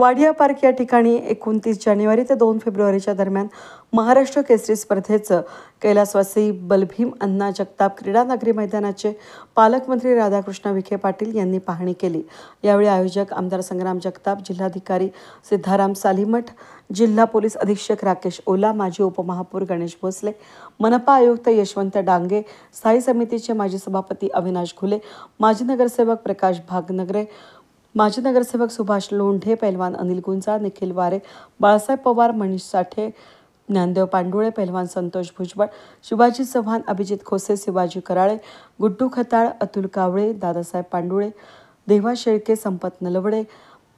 Wadia park या ठिकाणी 29 जानेवारी ते 2 फेब्रुवारीच्या दरम्यान महाराष्ट्र केसरी स्पर्धेचं कैलासवासी बलभीम अण्णा जगताप क्रीडा नगरी मैदानाचे पालकमंत्री राधाकृष्ण विखे पाटील यांनी पाहणी केली। यावेळी आयोजक आमदार संग्राम जगताप, जिल्हाधिकारी सिद्धाराम सालीमठ, जिल्हा पोलीस अधीक्षक राकेश ओला, माजी उपमहापौर गणेश भोसले, मनपा आयुक्त यशवंत डांगे, स्थायी समितीचे माजी सभापती अविनाश घुले, माजी नगरसेवक प्रकाश भागनगरे, माजी नगरसेवक सुभाष लोंढे, पैलवान अनिल गुंजा, निखिल वारे, बाळासाहेब पवार, मनीष साठे, ज्ञानदेव पांडुळे, पैलवान संतोष भुजबळ, शिवाजी चव्हाण, अभिजित खोसे, शिवाजी कराळे, गुड्डू खताळ, अतुल कावळे, दादासाहेब पांडुळे, देवा शेळके, संपत नलवडे,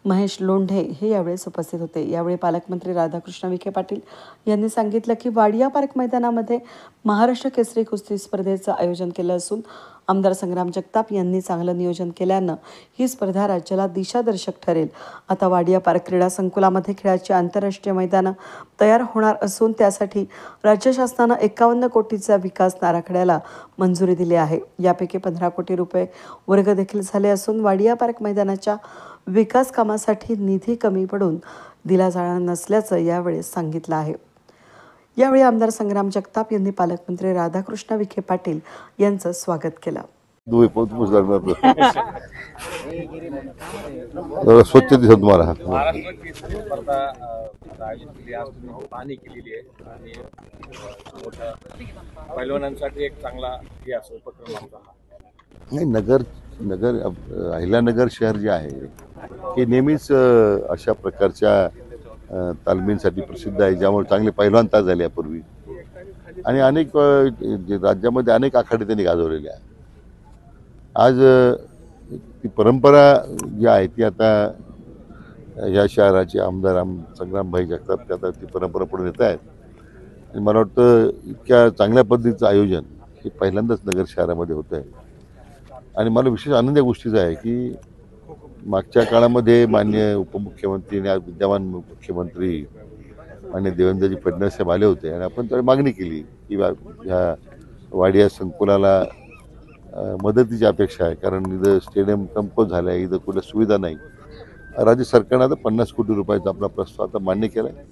महेश लोंढे हे यावेळी उपस्थित होते। यावेळी पालकमंत्री राधाकृष्ण विखे पाटील यांनी सांगितलं की वाडिया पार्क मैदानामध्ये महाराष्ट्र केसरी कुस्ती स्पर्धेचं आयोजन केलं असून आमदार संग्राम जगताप यांनी चांगलं नियोजन केल्यानं ही स्पर्धा राज्याला दिशादर्शक ठरेल। आता वाडिया पार्क क्रीडा संकुलामध्ये खेळाची आंतरराष्ट्रीय मैदानं तयार होणार असून त्यासाठी राज्य शासनानं 51 कोटीचा विकास आराखड्याला मंजुरी दिली आहे। यापैकी 15 कोटी रुपये वर्ग देखील झाले असून वाडिया पार्क मैदानाच्या विकास कामासाठी निधी कमी पडून दिला जाणार नसल्याचं यावेळी सांगितलं आहे। यावेळी आमदार संग्राम जगताप यांनी पालकमंत्री राधाकृष्ण विखे पाटील यांचं स्वागत केलं। स्वच्छ दिसत तुम्हाला पैलवानांसाठी एक चांगला हे असो उपक्रम आमचा नाही। नगर अहिल्यानगर शहर जे आहे हे नेहमीच अशा प्रकारच्या तालमींसाठी प्रसिद्ध आहे, ज्यामुळे चांगले पैलवान तयार झाले यापूर्वी आणि अनेक राज्यामध्ये अनेक आखाडे त्यांनी गाजवलेले आहे। आज ती परंपरा जी आहे ती आता या शहराचे आमदार संग्रामभाई जगताप ते आता ती परंपरा पुढे नेत आहेत आणि मला वाटतं इतक्या चांगल्या पद्धतीचं आयोजन हे पहिल्यांदाच नगर शहरामध्ये होतं आहे आणि मला विशेष आनंद या गोष्टीचा आहे की मागच्या काळामध्ये माननीय उपमुख्यमंत्री आणि विद्यमान मुख्यमंत्री माननीय देवेंद्रजी फडणवीस साहेब आले होते आणि आपण त्यावेळी मागणी केली की ह्या वाडिया संकुलाला मदतीची अपेक्षा आहे, कारण इथं स्टेडियम कंपोज झालं आहे, इथं कुठल्या सुविधा नाही। राज्य सरकारनं आता 50 कोटी रुपयाचा आपला प्रस्ताव आता मान्य केला आहे।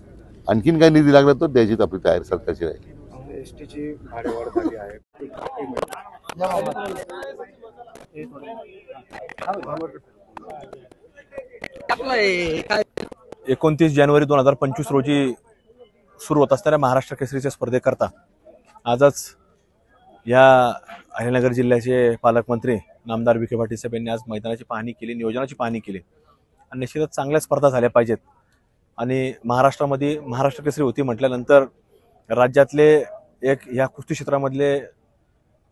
आणखीन काही निधी लागला तर द्यायचीच आपली तयारी सरकारची राहील। एसटीची भाडेवाढ झाली आहे। 29 जानेवारी 2025 रोजी सुरू होत असणाऱ्या महाराष्ट्र केसरीच्या स्पर्धेकरता आजच या अहिल्यानगर जिल्ह्याचे पालकमंत्री नामदार विखे पाटील साहेब यांनी आज मैदानाची पाहणी केली, नियोजनाची पाहणी केली आणि निश्चितच चांगल्या स्पर्धा झाल्या पाहिजेत। आणि महाराष्ट्रामध्ये महाराष्ट्र केसरी होती म्हटल्यानंतर राज्यातले एक या कुस्ती क्षेत्रामधले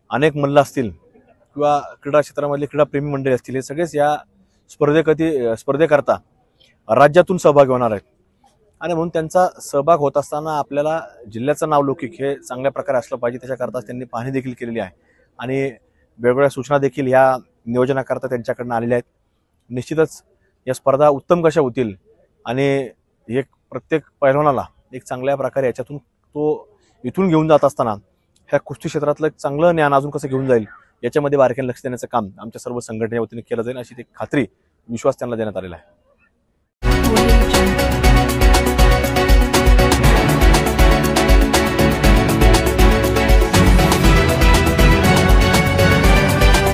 अनेक मल्ल असतील किंवा क्रीडा क्षेत्रामधले क्रीडाप्रेमी मंडळी असतील, हे सगळेच या स्पर्धेकरता राज्यातून सहभागी होणार आहेत आणि म्हणून त्यांचा सहभाग होत असताना आपल्याला जिल्ह्याचं नावलौकिक हे चांगल्या प्रकारे असलं पाहिजे, त्याच्याकरता त्यांनी पाहणी देखील केलेली आहे आणि वेगवेगळ्या सूचना देखील या नियोजनाकरता त्यांच्याकडून आलेल्या आहेत। निश्चितच या स्पर्धा उत्तम कशा होतील आणि एक प्रत्येक पैलवानाला एक चांगल्या प्रकारे याच्यातून तो इथून घेऊन जात असताना ह्या कुस्ती क्षेत्रातलं एक चांगलं ज्ञान अजून कसं घेऊन जाईल याच्यामध्ये बारकाईने लक्ष देण्याचं काम आमच्या सर्व संघटनेच्या वतीने केलं जाईल, अशी एक खात्री विश्वास त्यांना देण्यात आलेला आहे।